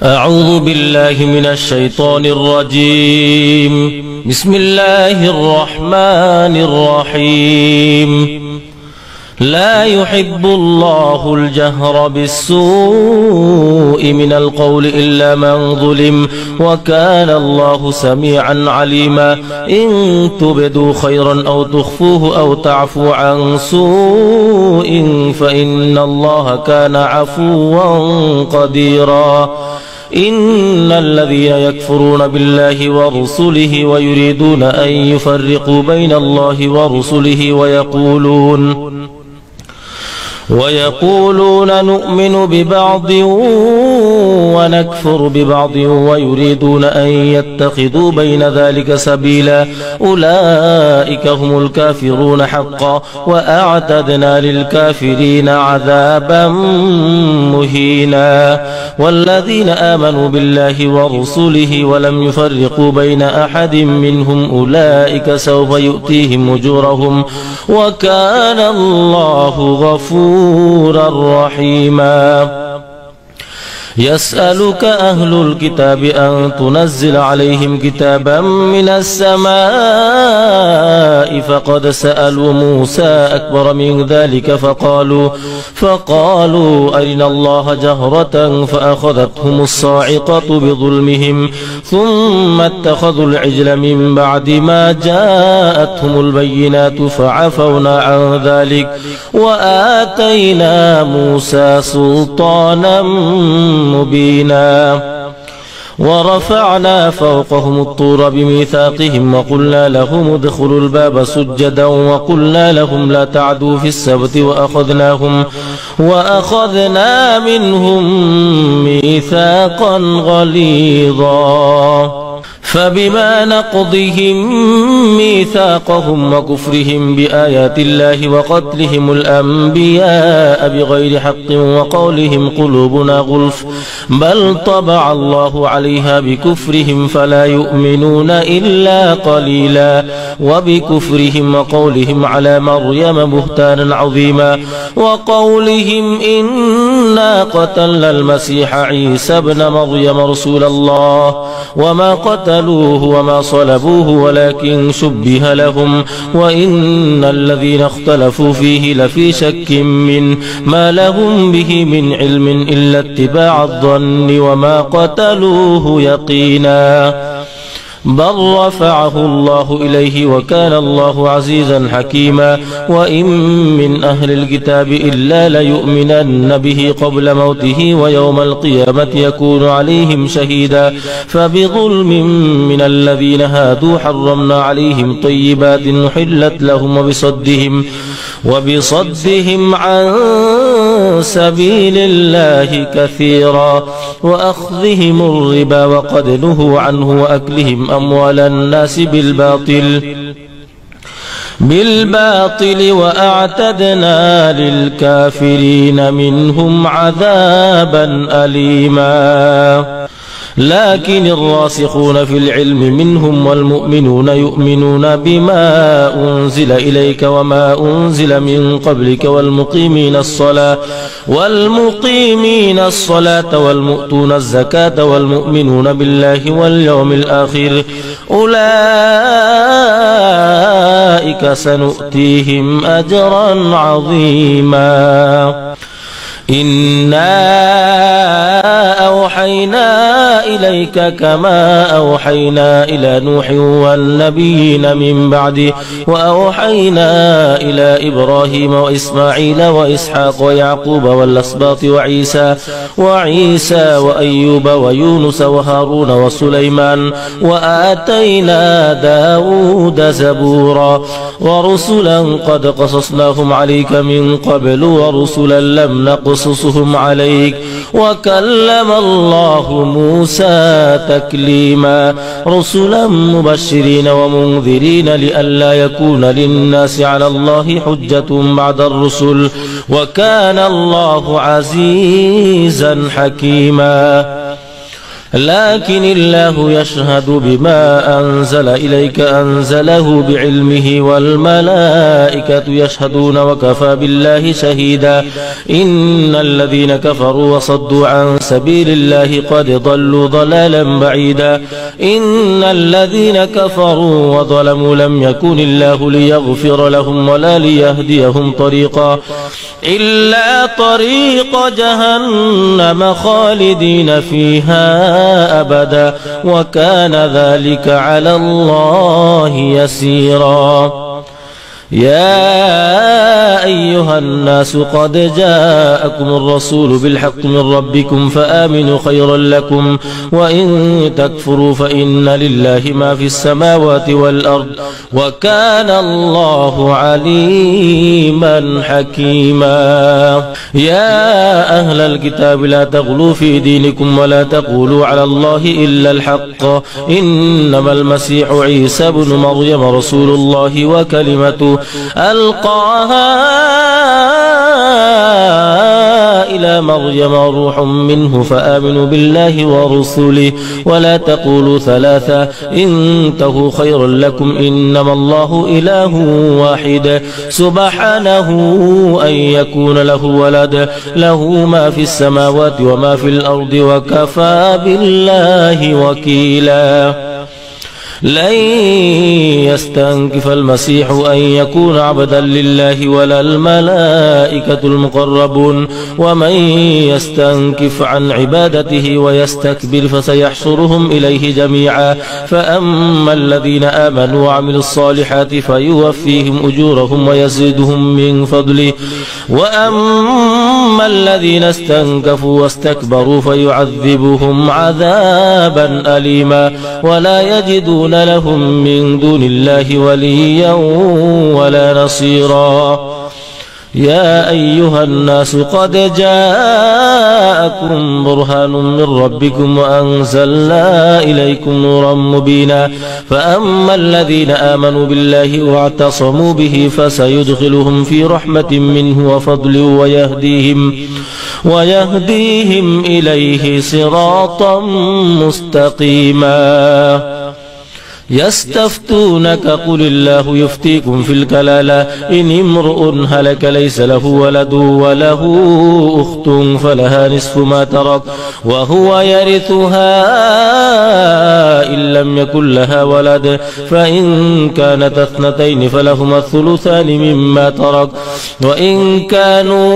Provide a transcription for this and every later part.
أعوذ بالله من الشيطان الرجيم. بسم الله الرحمن الرحيم. لا يحب الله الجهر بالسوء من القول إلا من ظلم وكان الله سميعا عليما. إن تبدوا خيرا أو تخفوه أو تعفو عن سوء فإن الله كان عفوا قديرا. إن الذين يكفرون بالله ورسله ويريدون أن يفرقوا بين الله ورسله ويقولون نؤمن ببعض ونكفر ببعض ويريدون أن يتخذوا بين ذلك سبيلا. أولئك هم الكافرون حقا وأعتدنا للكافرين عذابا مهينا. والذين آمنوا بالله ورسله ولم يفرقوا بين أحد منهم أولئك سوف يؤتيهم أجورهم وكان الله غفورا رحيما. يسألك أهل الكتاب أن تنزل عليهم كتابا من السماء فقد سألوا موسى أكبر من ذلك فقالوا أرنا الله جهرة فأخذتهم الصاعقة بظلمهم ثم اتخذوا العجل من بعد ما جاءتهم البينات فعفونا عن ذلك وآتينا موسى سلطانا مبينا. ورفعنا فوقهم الطور بميثاقهم وقلنا لهم ادخلوا الباب سجدا وقلنا لهم لا تعدوا في السبت وأخذنا منهم ميثاقا غليظا. فبما نقضهم ميثاقهم وكفرهم بآيات الله وقتلهم الأنبياء بغير حق وقولهم قلوبنا غلف بل طبع الله عليها بكفرهم فلا يؤمنون إلا قليلا. وبكفرهم وقولهم على مريم بهتانا عظيما وقولهم إنا قتلنا المسيح عيسى ابن مريم رسول الله وما قتلوه وما صلبوه ولكن شبه لهم وإن الذين اختلفوا فيه لفي شك منه ما لهم به من علم إلا اتباع الظن وما قتلوه يقينا بل رفعه الله إليه وكان الله عزيزا حكيما. وإن من أهل الكتاب إلا ليؤمنن به قبل موته ويوم القيامة يكون عليهم شهيدا. فبظلم من الذين هادوا حرمنا عليهم طيبات أحلت لهم وبصدهم عن سبيل الله كثيرا وأخذهم الربا وقد نهوا عنه وأكلهم أموال الناس بالباطل وأعتدنا للكافرين منهم عذابا أليما. لكن الراسخون في العلم منهم والمؤمنون يؤمنون بما أنزل إليك وما أنزل من قبلك والمقيمين الصلاة والمؤتون الزكاة والمؤمنون بالله واليوم الآخر أولئك سنؤتيهم أجرا عظيما. إنا أوحينا إليك كما أوحينا إلى نوح والنبيين من بعده وأوحينا إلى إبراهيم وإسماعيل وإسحاق ويعقوب والأسباط وعيسى وأيوب ويونس وهارون وسليمان وآتينا داود زبورا ورسلا قد قصصناهم عليك من قبل ورسلا لم نقصصهم عليك وكلم الله موسى تكليما. رسلا مبشرين ومنذرين لئلا يكون للناس على الله حجة بعد الرسل وكان الله عزيزا حكيما. لكن الله يشهد بما أنزل إليك أنزله بعلمه والملائكة يشهدون وكفى بالله شهيدا إن الذين كفروا وصدوا عن سبيل الله قد ضلوا ضلالا بعيدا إن الذين كفروا وظلموا لم يكن الله ليغفر لهم ولا ليهديهم طريقا إلا طريق جهنم خالدين فيها أبدا وكان ذلك على الله يسيرا يا أيها الناس قد جاءكم الرسول بالحق من ربكم فآمنوا خيرا لكم وإن تكفروا فإن لله ما في السماوات والأرض وكان الله عليما حكيما يا أهل الكتاب لا تغلوا في دينكم ولا تقولوا على الله إلا الحق إنما المسيح عيسى بن مريم رسول الله وكلمته ألقاها إلى مريم روح منه فآمنوا بالله ورسله ولا تقولوا ثلاثة انتهوا خيرا لكم إنما الله إله واحد سبحانه أن يكون له ولد له ما في السماوات وما في الأرض وكفى بالله وكيلا لن يستنكف المسيح أن يكون عبدا لله ولا الملائكة المقربون ومن يستنكف عن عبادته ويستكبر فسيحشرهم إليه جميعا فأما الذين آمنوا وعملوا الصالحات فيوفيهم أجورهم ويزيدهم من فضله وأما الذين استنكفوا واستكبروا فيعذبهم عذابا أليما ولا يجدون لهم من دون الله وليا ولا نصيرا يا أيها الناس قد جاءكم برهان من ربكم وأنزلنا إليكم نورا مبينا فأما الذين آمنوا بالله واعتصموا به فسيدخلهم في رحمة منه وفضل ويهديهم إليه صراطا مستقيما يستفتونك قل الله يفتيكم في الكلالة إن امرؤ هلك ليس له ولد وله أخت فلها نصف ما ترك وهو يرثها إن لم يكن لها ولد فإن كانت اثنتين فلهما الثلثان مما ترك وإن كانوا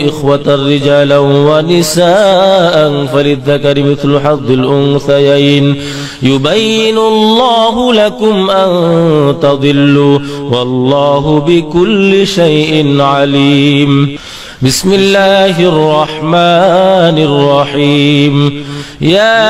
إخوة رجالا ونساء فللذكر مثل حظ الأنثيين يبين الله لكم أن تضلوا والله بكل شيء عليم بسم الله الرحمن الرحيم يا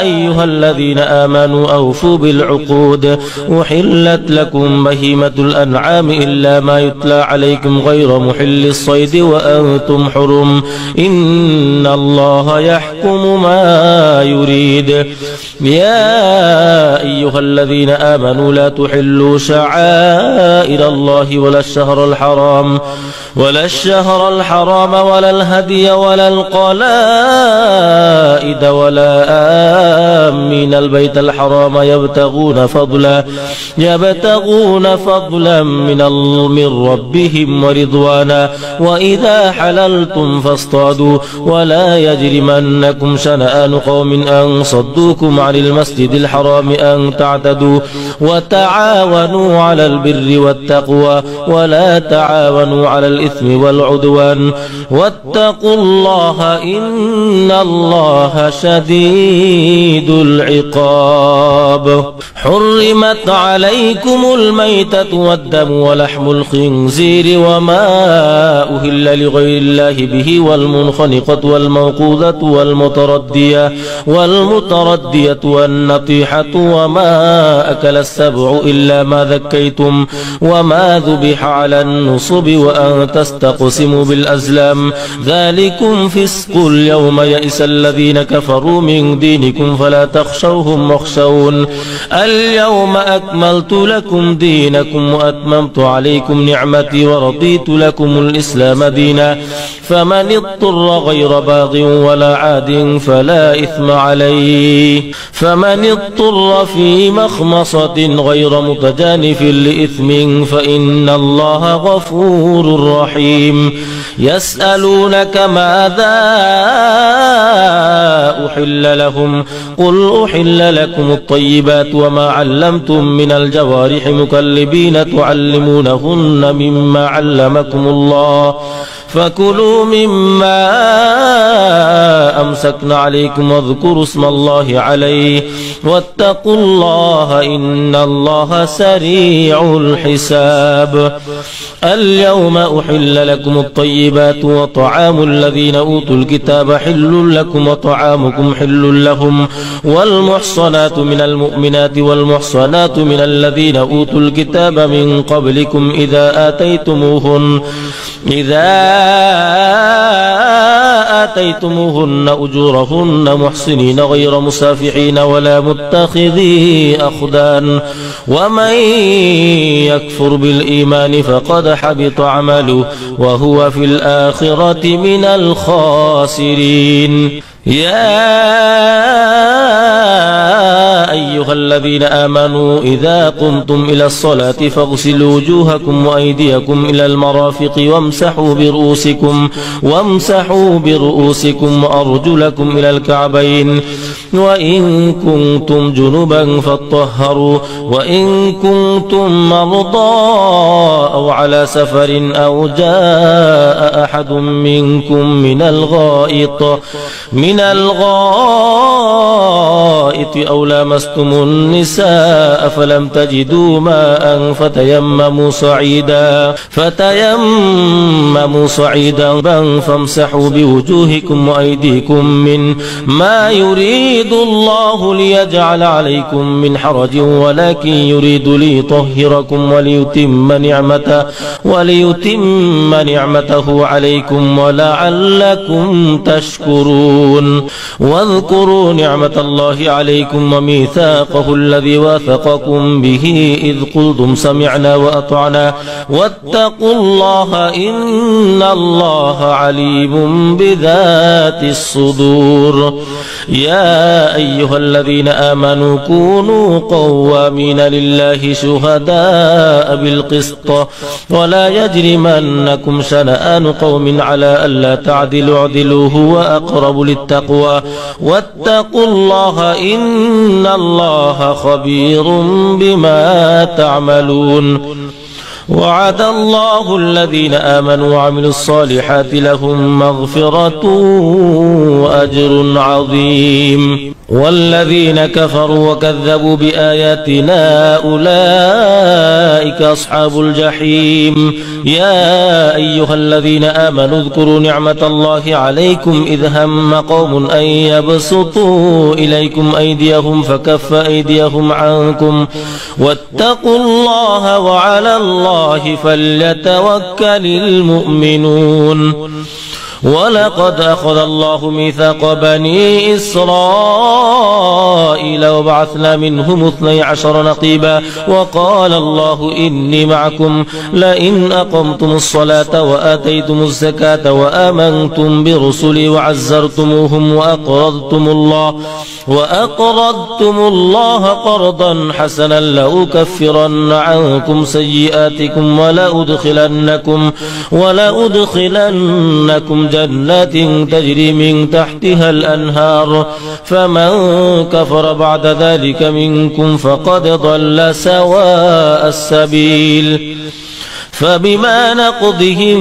أيها الذين آمنوا أوفوا بالعقود أحلت لكم بهيمة الأنعام إلا ما يتلى عليكم غير محل الصيد وأنتم حرم إن الله يحكم ما يريد يا أيها الذين آمنوا لا تحلوا شعائر الله ولا الشهر الحرام ولا الهدي ولا القلائد ولا آمين البيت الحرام يبتغون فضلا من ربهم ورضوانا وإذا حللتم فاصطادوا ولا يجرمنكم شنآن قوم أن صدوكم عن المسجد الحرام أن تعتدوا وتعاونوا على البر والتقوى ولا تعاونوا على الإثم والعدوان واتقوا الله إن الله شديد العقاب حرمت عليكم الميتة والدم ولحم الخنزير وما أهل لغير الله به والمنخنقة والموقوذة والمتردية والنطيحة وما أكل السبع إلا ما ذكيتم وما ذبح على النصب وأن تستقسموا بالأزلام ذلكم فسق اليوم يئس الذين كفروا من دينكم فلا تخشوهم واخشون اليوم أكملت لكم دينكم وأتممت عليكم نعمتي ورضيت لكم الإسلام دينا فمن اضطر غير باغ ولا عاد فلا إثم عليه فمن اضطر في مخمصة غير متجانف لإثم فإن الله غفور رحيم يسألونك ماذا أحل لهم قل أحل لكم الطيبات وما علمتم من الجوارح مكلبين تعلمونهن مما علمكم الله فكلوا مما أمسكن عليكم واذكروا اسم الله عليه واتقوا الله إن الله سريع الحساب اليوم أحل لكم الطيبات وطعام الذين أوتوا الكتاب حل لكم وطعامكم حل لهم والمحصنات من المؤمنات والمحصنات من الذين أوتوا الكتاب من قبلكم إذا آتيتموهن أجورهن محصنين غير مسافحين ولا متخذي أخدان ومن يكفر بالإيمان فقد حبط عمله وهو في الآخرة من الخاسرين يا أيها الذين آمنوا إذا قمتم إلى الصلاة فاغسلوا وجوهكم وأيديكم إلى المرافق وامسحوا برؤوسكم وأرجلكم إلى الكعبين وإن كنتم جنبا فاطهروا وإن كنتم مرضى أو على سفر أو جاء أحد منكم من الغائط أو لامستم النساء فلم تجدوا ماء فتيمموا صعيدا فامسحوا بوجوهكم وأيديكم من ما يريد الله ليجعل عليكم من حرج ولكن يريد ليطهركم وليتم نعمته عليكم ولعلكم تشكرون واذكروا نعمة الله عليكم وميثاقه الذي واثقكم به إذ قلتم سمعنا وأطعنا واتقوا الله إن الله عليم بذات الصدور يا أيها الذين آمنوا كونوا قوامين لله شهداء بالقسط ولا يجرمنكم شنآن قوم على ألا تعدلوا اعدلوا هو أقرب للتقوى واتقوا الله إن الله خبير بما تعملون وعد الله الذين آمنوا وعملوا الصالحات لهم مغفرة وأجر عظيم والذين كفروا وكذبوا بآياتنا أولئك أصحاب الجحيم يا أيها الذين آمنوا اذكروا نعمة الله عليكم إذ هم قوم أن يبسطوا إليكم أيديهم فكف أيديهم عنكم واتقوا الله وعلى الله فليتوكل المؤمنون ولقد أخذ الله ميثاق بني إسرائيل وبعثنا منهم 12 نقيبا وقال الله إني معكم لئن أقمتم الصلاة وآتيتم الزكاة وآمنتم برسلي وعزرتموهم وأقرضتم الله قرضا حسنا لأكفرن عنكم سيئاتكم ولأدخلنكم جنات تجري من تحتها الأنهار فمن كفر بعد ذلك منكم فقد ضل سواء السبيل فبما نقضهم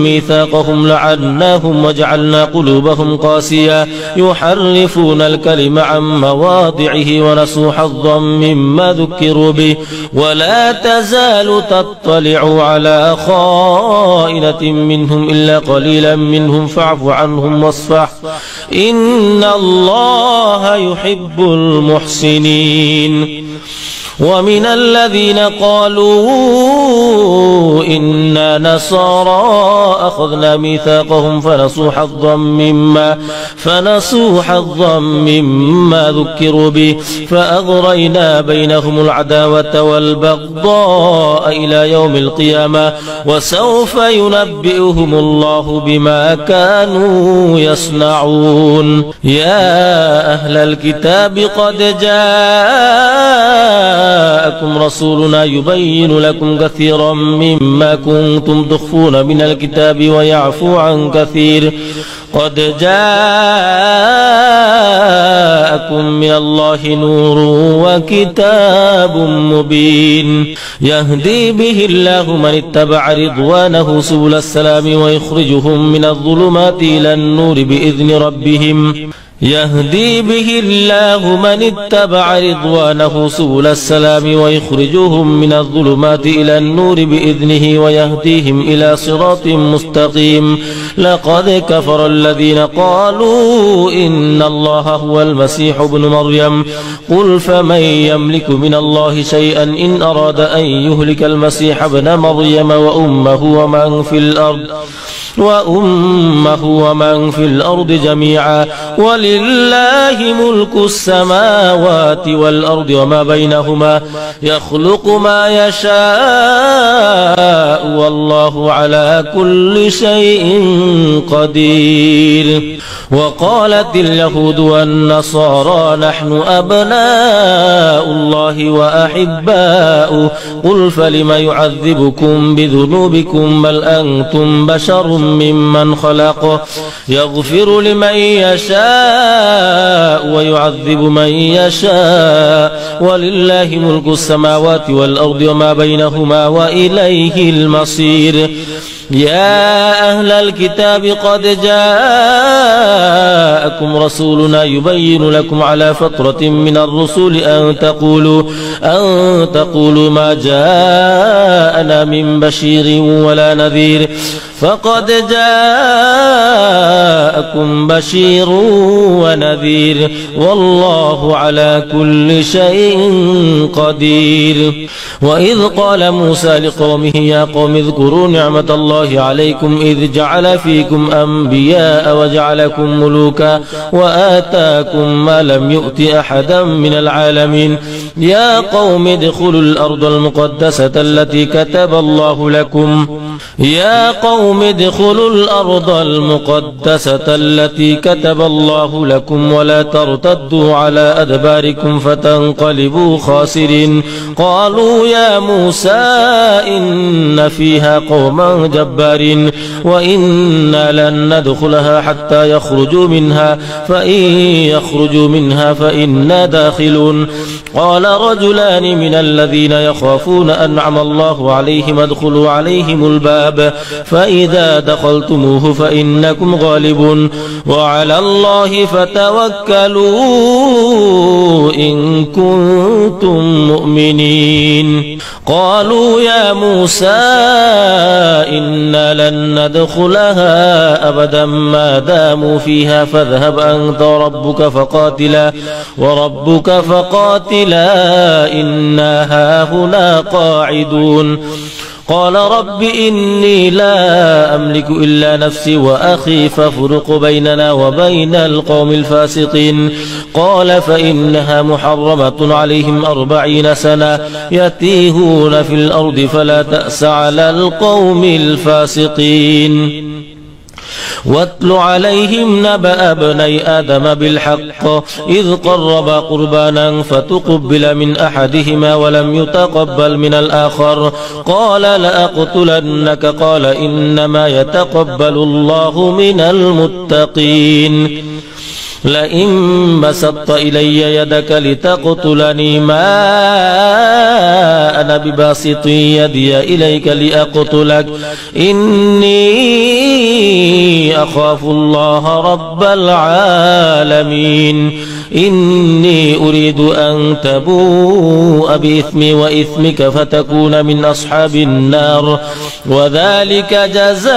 ميثاقهم لعناهم وجعلنا قلوبهم قاسية يحرفون الكلم عن مواضعه ونسوا حظا مما ذكروا به ولا تزال تطلع على خائنة منهم إلا قليلا منهم فاعف عنهم واصفح إن الله يحب المحسنين ومن الذين قالوا إنا نصارى أخذنا ميثاقهم فنسوا حظا مما ذكروا به فأغرينا بينهم العداوة والبغضاء إلى يوم القيامة وسوف ينبئهم الله بما كانوا يصنعون. يا أهل الكتاب قد جاءكم رسولنا يبين لكم كثيرا مما كنتم تخفون من الكتاب ويعفو عن كثير. قد جاءكم من الله نور وكتاب مبين يهدي به الله من اتبع رضوانه سبل السلام ويخرجهم من الظلمات إلى النور بإذن ربهم يهدي به الله من اتبع رضوانه سبل السلام ويخرجهم من الظلمات إلى النور بإذنه ويهديهم إلى صراط مستقيم. لقد كفر الذين قالوا إن الله هو المسيح ابن مريم قل فمن يملك من الله شيئا إن أراد أن يهلك المسيح ابن مريم وأمه ومن في الأرض جميعا ولله ملك السماوات والأرض وما بينهما يخلق ما يشاء والله على كل شيء قدير. وقالت اليهود والنصارى نحن أبناء الله وأحباؤه قل فلم يعذبكم بذنوبكم بل أنتم بشر ممن خلق يغفر لمن يشاء ويعذب من يشاء ولله ملك السماوات والأرض وما بينهما وإليه المصير. يا أهل الكتاب قد جاءكم رسولنا يبين لكم على فترة من الرسل أن تقولوا ما جاءنا من بشير ولا نذير فقد جاءكم بشير ونذير والله على كل شيء قدير. وإذ قال موسى لقومه يا قوم اذكروا نعمة الله عليكم إذ جعل فيكم أنبياء وجعلكم ملوكا وآتاكم ما لم يؤت أحدا من العالمين. يا قوم ادخلوا الأرض المقدسة التي كتب الله لكم ولا ترتدوا على أدباركم فتنقلبوا خاسرين. قالوا يا موسى إن فيها قوما جبارين وإنا لن ندخلها حتى يخرجوا منها فإن يخرجوا منها فإنا داخلون. قال رجلان من الذين يخافون أنعم الله عليهم ادخلوا عليهم الباب فإذا دخلتموه فإنكم غالبون وعلى الله فتوكلوا إن كنتم مؤمنين. قالوا يا موسى إنا لن ندخلها أبدا ما داموا فيها فاذهب أنت وربك فقاتلا إنا هاهنا قاعدون. قال رب إني لا أملك إلا نفسي وأخي فافرق بيننا وبين القوم الفاسقين. قال فإنها محرمة عليهم 40 سنة يتيهون في الأرض فلا تأس على القوم الفاسقين. واتل عليهم نبأ ابني آدم بالحق إذ قربا قربانا فتقبل من أحدهما ولم يتقبل من الآخر قال لأقتلنك قال إنما يتقبل الله من المتقين. لئن بسطت إلي يدك لتقتلني ما أنا بباسط يدي إليك لأقتلك إني أخاف الله رب العالمين. إني أريد أن تبوء بإثمي وإثمك فتكون من أصحاب النار وذلك جزاء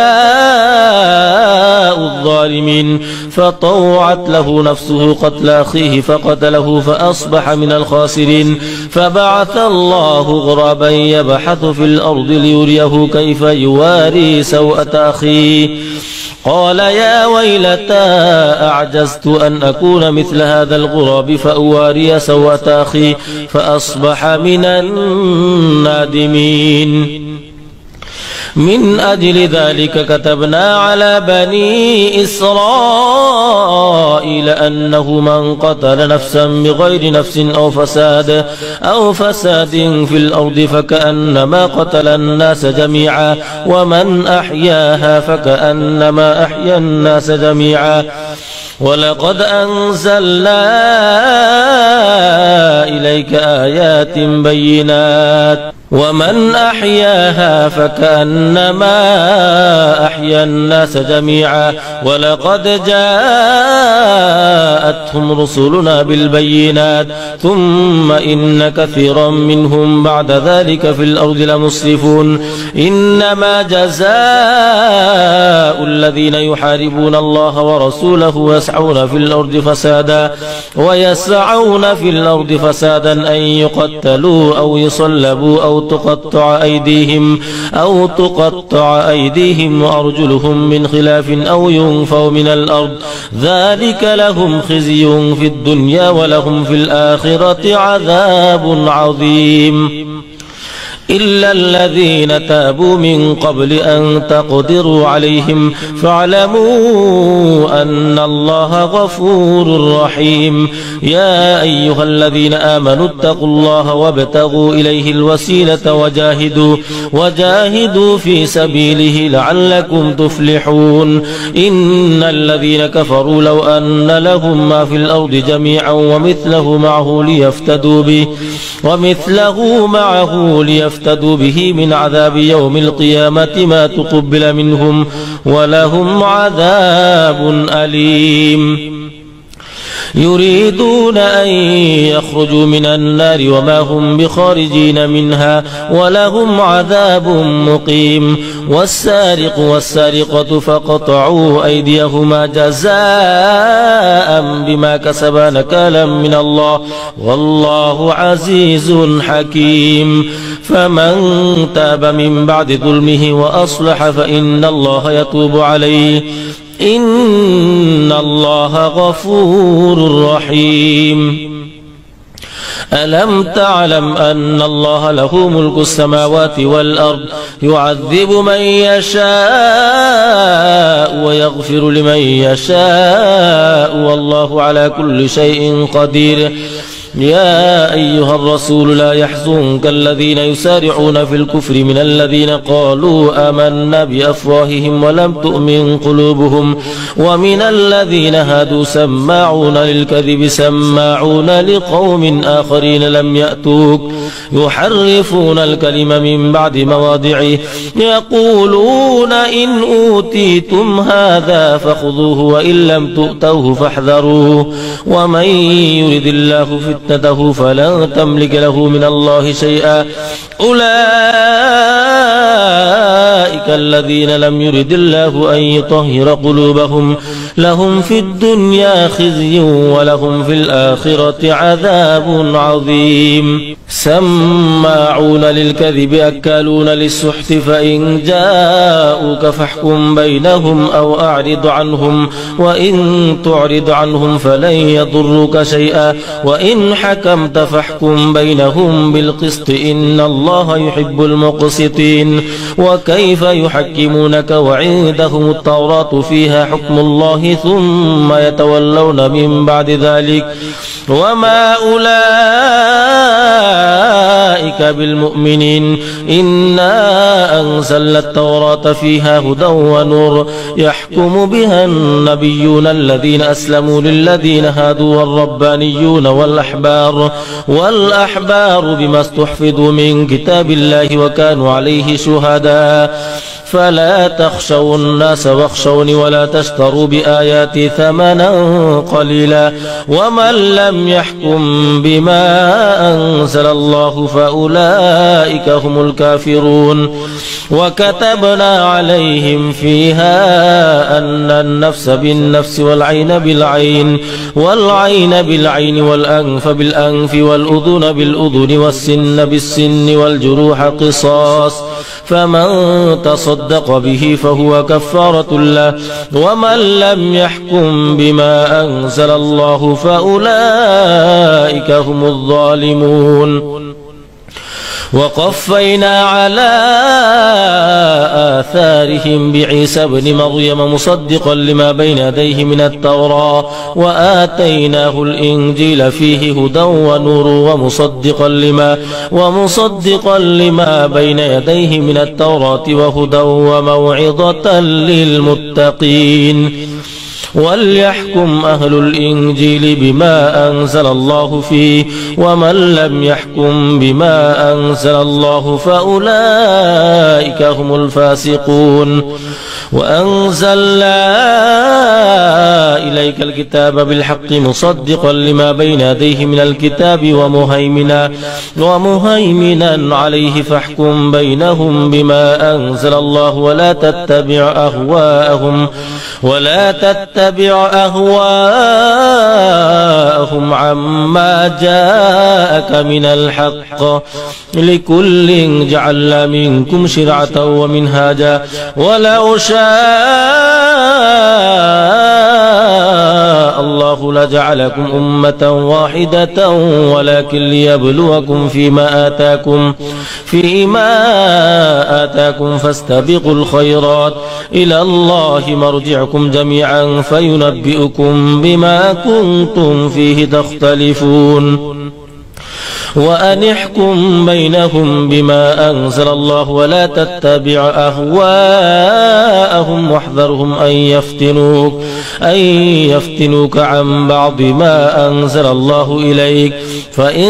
الظالمين. فطوعت له نفسه قتل أخيه فقتله فأصبح من الخاسرين. فبعث الله غرابا يبحث في الأرض ليريه كيف يواري سوءة أخيه قال يا ويلتى أعجزت أن أكون مثل هذا الغراب فأواري سوءة أخي فأصبح من النادمين. من أجل ذلك كتبنا على بني إسرائيل أنه من قتل نفسا بغير نفس أو فساد في الأرض فكأنما قتل الناس جميعا ومن أحياها فكأنما أحيا الناس جميعا. ولقد أنزلنا إليك آيات بينات ومن أحياها فكأنما أحيا الناس جميعا. ولقد جاءتهم رسلنا بالبينات ثم إن كثيرا منهم بعد ذلك في الأرض لمسرفون. إنما جزاء الذين يحاربون الله ورسوله ويسعون في الأرض فسادا أن يقتلوا أو يصلبوا أو تقطع أيديهم وأرجلهم من خلاف أو ينفوا من الأرض ذلك لهم خزي في الدنيا ولهم في الآخرة عذاب عظيم. إلا الذين تابوا من قبل أن تقدروا عليهم فاعلموا أن الله غفور رحيم. يا أيها الذين آمنوا اتقوا الله وابتغوا إليه الوسيلة وجاهدوا في سبيله لعلكم تفلحون. إن الذين كفروا لو أن لهم ما في الأرض جميعا ومثله معه ليفتدوا به من عذاب يوم القيامة ما تقبل منهم ولهم عذاب أليم. يريدون أن يخرجوا من النار وما هم بخارجين منها ولهم عذاب مقيم. والسارق والسارقة فقطعوا أيديهما جزاء بما كسبا نكالا من الله والله عزيز حكيم. فمن تاب من بعد ظلمه وأصلح فإن الله يتوب عليه إن الله غفور رحيم. ألم تعلم أن الله له ملك السماوات والأرض يعذب من يشاء ويغفر لمن يشاء والله على كل شيء قدير. يا أيها الرسول لا يحزنك الذين يسارعون في الكفر من الذين قالوا آمنا بأفواههم ولم تؤمن قلوبهم ومن الذين هادوا سماعون للكذب سماعون لقوم آخرين لم يأتوك يحرفون الكلم من بعد مواضعه يقولون إن أوتيتم هذا فخذوه وإن لم تؤتوه فاحذروه ومن يرد الله فتنته فلن تملك له من الله شيئا. أولئك الذين لم يرد الله أن يطهر قلوبهم لهم في الدنيا خزي ولهم في الآخرة عذاب عظيم. سماعون للكذب أكالون للسحت فإن جاءوك فاحكم بينهم أو أعرض عنهم وإن تعرض عنهم فلن يضروك شيئا وإن حكمت فاحكم بينهم بالقسط إن الله يحب المقسطين. وكيف يحكمونك وعندهم التوراة فيها حكم الله ثم يتولون من بعد ذلك وما أولئك بالمؤمنين. إنا أنزلنا التوراة فيها هدى ونور يحكم بها النبيون الذين أسلموا للذين هادوا والربانيون والأحبار بما استحفظوا من كتاب الله وكانوا عليه شهداء فلا تخشوا الناس واخشوني ولا تشتروا بآياتي ثمنا قليلا ومن لم يحكم بما أنزل الله فأولئك هم الكافرون وكتبنا عليهم فيها أن النفس بالنفس والعين بالعين والأنف بالأنف والأذن بالأذن والسن بالسن والجروح قصاص فمن تصدق به فهو كفارة له ومن لم يحكم بما أنزل الله فأولئك هم الظالمون وقفينا على آثارهم بعيسى بن مريم مصدقا لما بين يديه من التوراة وآتيناه الإنجيل فيه هدى ونور ومصدقا لما بين يديه من التوراة وهدى وموعظة للمتقين وليحكم أهل الإنجيل بما أنزل الله فيه ومن لم يحكم بما أنزل الله فأولئك هم الفاسقون وأنزلنا إليك الكتاب بالحق مصدقا لما بين يديه من الكتاب ومهيمنا عليه فاحكم بينهم بما أنزل الله ولا تتبع أهواءهم عما جاءك من الحق لكل جعلنا منكم شرعة ومنهاجا ولو شاء الله لجعلكم أمة واحدة ولكن ليبلوكم فيما آتاكم فاستبقوا الخيرات إلى الله مرجعكم جميعا فينبئكم بما كنتم فيه تختلفون وأن احكم بينهم بما أنزل الله ولا تتبع أهواءهم واحذرهم أن يفتنوك عن بعض ما أنزل الله إليك فإن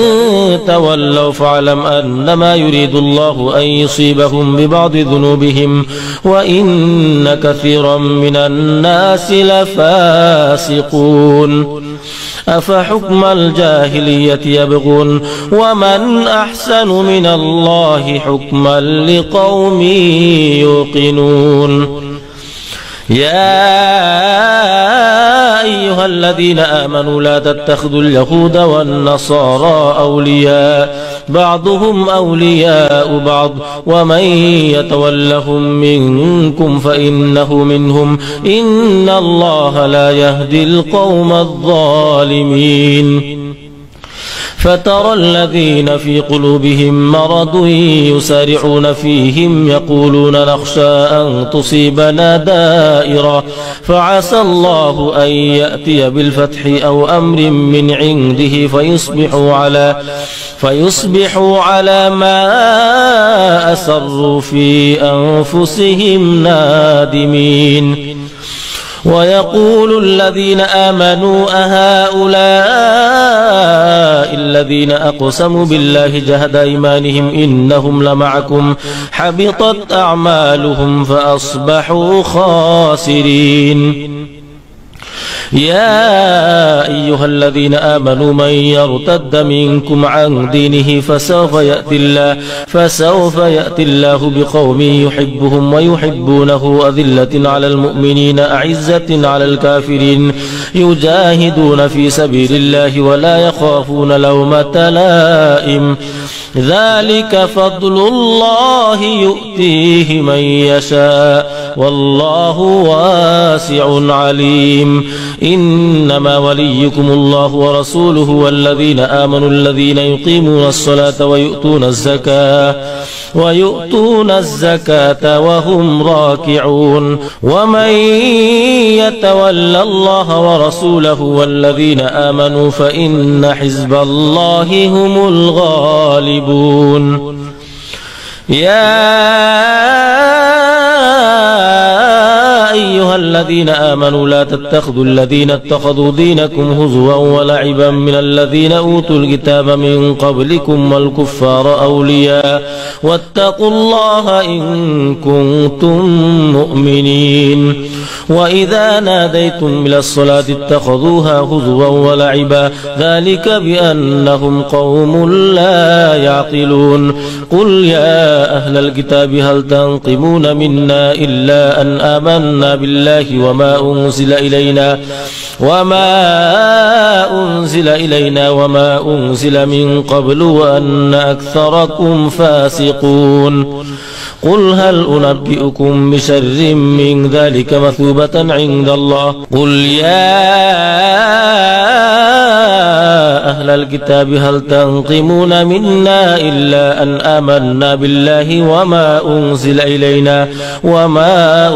تولوا فاعلم أنما يريد الله أن يصيبهم ببعض ذنوبهم وإن كثيرا من الناس لفاسقون أفحكم الجاهلية يبغون ومن أحسن من الله حكما لقوم يوقنون يا أيها الذين آمنوا لا تتخذوا اليهود والنصارى أولياء بعضهم أولياء بعض ومن يتولهم منكم فإنه منهم إن الله لا يهدي القوم الظالمين فترى الذين في قلوبهم مرض يسارعون فيهم يقولون نخشى أن تصيبنا دائرة فعسى الله أن يأتي بالفتح أو أمر من عنده فيصبحوا على ما أسروا في أنفسهم نادمين ويقول الذين آمنوا أهؤلاء الذين أقسموا بالله جهد أيمانهم إنهم لمعكم حبطت أعمالهم فأصبحوا خاسرين يا أيها الذين آمنوا من يرتد منكم عن دينه فسوف يأتي الله بقوم يحبهم ويحبونه أذلة على المؤمنين أعزة على الكافرين يجاهدون في سبيل الله ولا يخافون لومة لائم ذلك فضل الله يؤتيه من يشاء والله واسع عليم إنما وليكم الله ورسوله والذين آمنوا الذين يقيمون الصلاة ويؤتون الزكاة وهم راكعون ومن يتول الله ورسوله والذين آمنوا فإن حزب الله هم الغالبون يا أيها أيها الذين آمنوا لا تتخذوا الذين اتخذوا دينكم هزوا ولعبا من الذين أوتوا الكتاب من قبلكم والكفار أولياء واتقوا الله إن كنتم مؤمنين وإذا ناديتم إلى الصلاة اتخذوها هزوا ولعبا ذلك بأنهم قوم لا يعقلون قل يا أهل الكتاب هل تنقمون منا إلا أن آمنا بالله وما أنزل من قبل وأن أكثركم فاسقون قل هل أنبئكم بشر من ذلك مثوبة عند الله قل يا أهل الكتاب هل تنقمون منا إلا أن آمنا بالله وما أنزل إلينا وما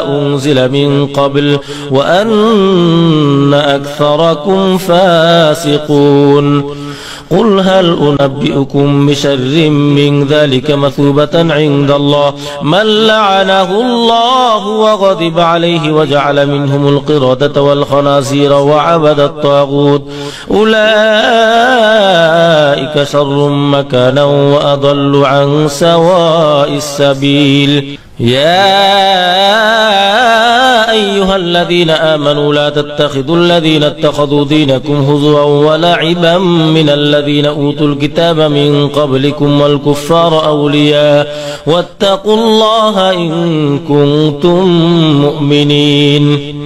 أنزل من قبل وأن أكثركم فاسقون قل هل أنبئكم بشر من ذلك مثوبة عند الله من لعنه الله وغضب عليه وجعل منهم القردة والخنازير وعبد الطاغوت أولئك شر مكانا وأضل عن سواء السبيل يا أيها الذين آمنوا لا تتخذوا الذين اتخذوا دينكم هزوا ولعبا من الذين أوتوا الكتاب من قبلكم والكفار أولياء واتقوا الله إن كنتم مؤمنين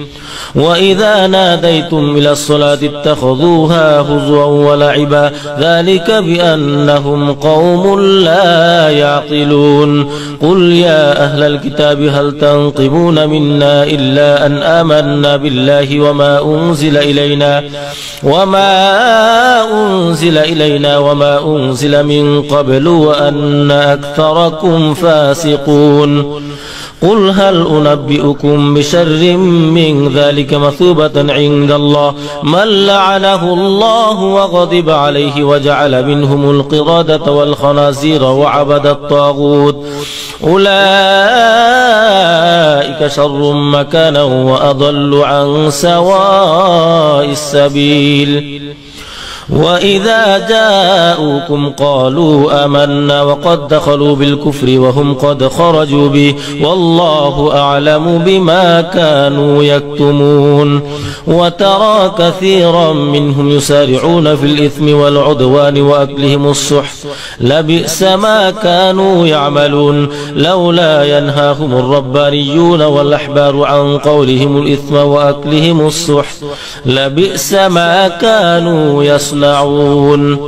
وإذا ناديتم إلى الصلاة اتخذوها هزوا ولعبا ذلك بأنهم قوم لا يعقلون قل يا أهل الكتاب هل تنقمون منا إلا أن آمنا بالله وما أنزل إلينا وما أنزل من قبل وأن أكثركم فاسقون قل هل أنبئكم بشر من ذلك مثوبة عند الله من لعنه الله وغضب عليه وجعل منهم القردة والخنازير وعبد الطاغوت أولئك شر مكانا وأضل عن سواء السبيل وإذا جاءوكم قالوا آمنا وقد دخلوا بالكفر وهم قد خرجوا به والله أعلم بما كانوا يكتمون وترى كثيرا منهم يسارعون في الإثم والعدوان وأكلهم السحت لبئس ما كانوا يعملون لولا ينهاهم الربانيون والأحبار عن قولهم الإثم وأكلهم السحت لبئس ما كانوا يصنعون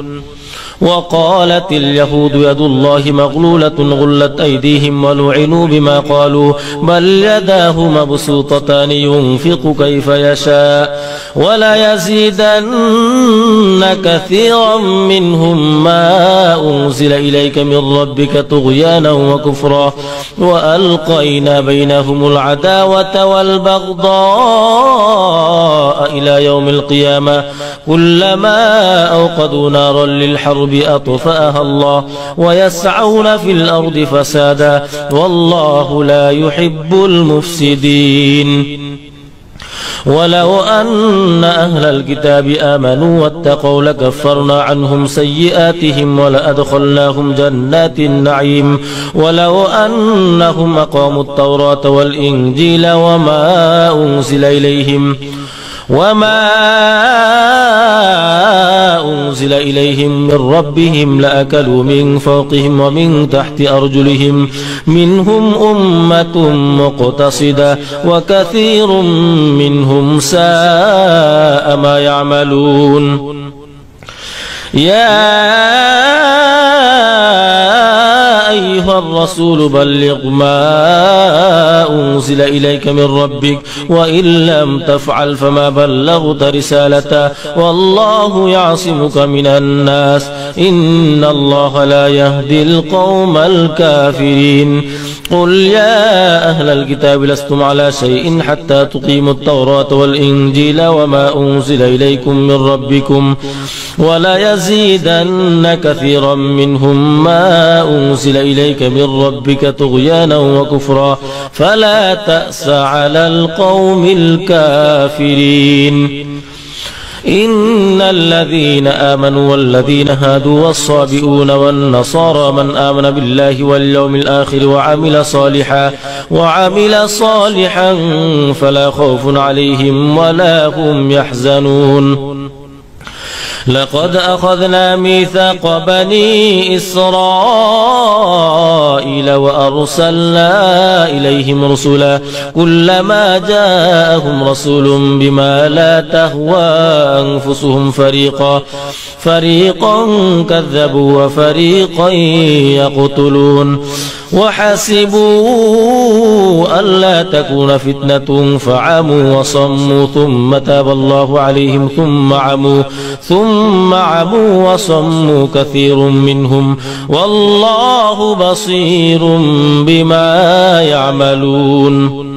وقالت اليهود يد الله مغلولة غلت أيديهم ولعنوا بما قالوا بل يداه مبسوطتان ينفق كيف يشاء ولا يزيدن كثيرا منهم ما أنزل إليك من ربك طغيانا وكفرا وألقينا بينهم العداوة والبغضاء إلى يوم القيامة كلما أوقدوا نارا للحرب أطفأها الله ويسعون في الأرض فسادا والله لا يحب المفسدين ولو أن أهل الكتاب آمنوا واتقوا لكفرنا عنهم سيئاتهم ولأدخلناهم جنات النعيم ولو أنهم أقاموا التوراة والإنجيل وما أنزل إليهم من ربهم لأكلوا من فوقهم ومن تحت أرجلهم منهم أمة مقتصدة وكثير منهم ساء ما يعملون يا أيها الرسول بلغ ما أنزل إليك من ربك وإن لم تفعل فما بلغت رسالته والله يعصمك من الناس إن الله لا يهدي القوم الكافرين قل يا أهل الكتاب لستم على شيء حتى تقيموا التوراة والإنجيل وما أنزل إليكم من ربكم ولا يزيدن كثيرا منهم ما أنزل إليك من ربك طغيانا وكفرا فلا تأس على القوم الكافرين إن الذين آمنوا والذين هادوا والصابئون والنصارى من آمن بالله واليوم الآخر وعمل صالحا فلا خوف عليهم ولا هم يحزنون لقد أخذنا ميثاق بني إسرائيل وأرسلنا إليهم رسلا كلما جاءهم رسول بما لا تهوى أنفسهم فريقا كذبوا وفريقا يقتلون وحسبوا ألا تكون فتنة فعموا وصموا ثم تاب الله عليهم ثم عموا وصموا كثير منهم والله بصير بما يعملون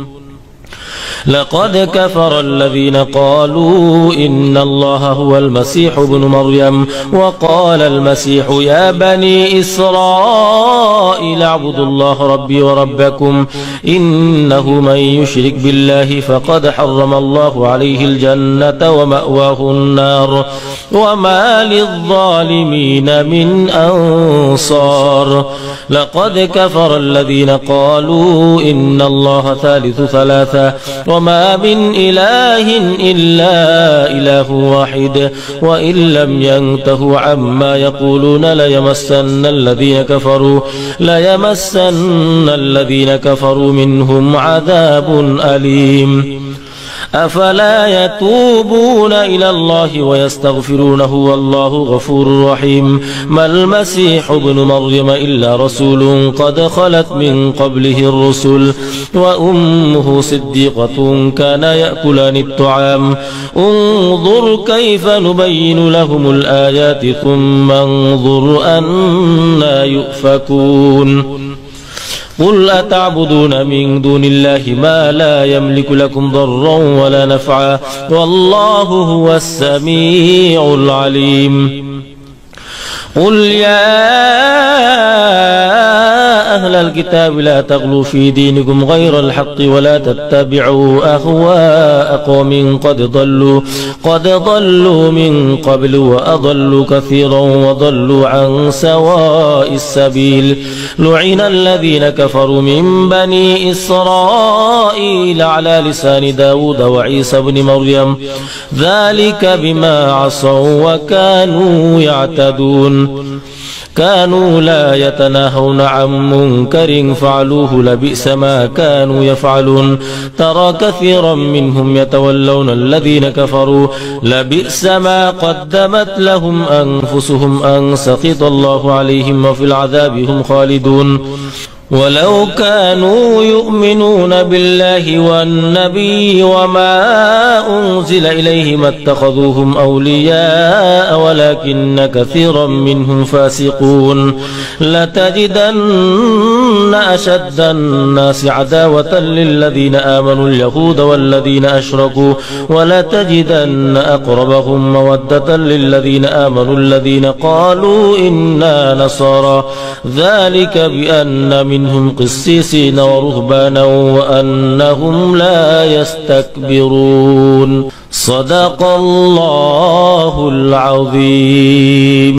لقد كفر الذين قالوا إن الله هو المسيح ابن مريم وقال المسيح يا بني إسرائيل اعبدوا الله ربي وربكم إنه من يشرك بالله فقد حرم الله عليه الجنة ومأواه النار وما للظالمين من أنصار لقد كفر الذين قالوا إن الله ثالث ثلاثة وما من إله إلا إله واحد وإن لم ينتهوا عما يقولون ليمسن الذين كفروا منهم عذاب أليم أفلا يتوبون إلى الله ويستغفرونه والله غفور رحيم ما المسيح ابن مريم إلا رسول قد خلت من قبله الرسل وأمه صديقة كان يأكلان الطعام انظر كيف نبين لهم الآيات ثم انظر أنا يؤفكون قل أتعبدون من دون الله ما لا يملك لكم ضرا ولا نفعا والله هو السميع العليم قل يا أهل الكتاب لا تغلوا في دينكم غير الحق ولا تتبعوا أهواء قوم قد ضلوا من قبل وأضلوا كثيرا وضلوا عن سواء السبيل لعن الذين كفروا من بني إسرائيل على لسان داود وعيسى بن مريم ذلك بما عصوا وكانوا يعتدون كانوا لا يتناهون عن منكر فعلوه لبئس ما كانوا يفعلون ترى كثيرا منهم يتولون الذين كفروا لبئس ما قدمت لهم أنفسهم أن سخط الله عليهم وفي العذاب هم خالدون ولو كانوا يؤمنون بالله والنبي وما أنزل إليه ما اتخذوهم أولياء ولكن كثيرا منهم فاسقون لتجدن أشد الناس عداوة للذين آمنوا اليهود والذين أشركوا ولتجدن أقربهم مودة للذين آمنوا الذين قالوا إنا نصارى ذلك بأن منهم قسيسين ورهبانا وأنهم لا يستكبرون صدق الله العظيم.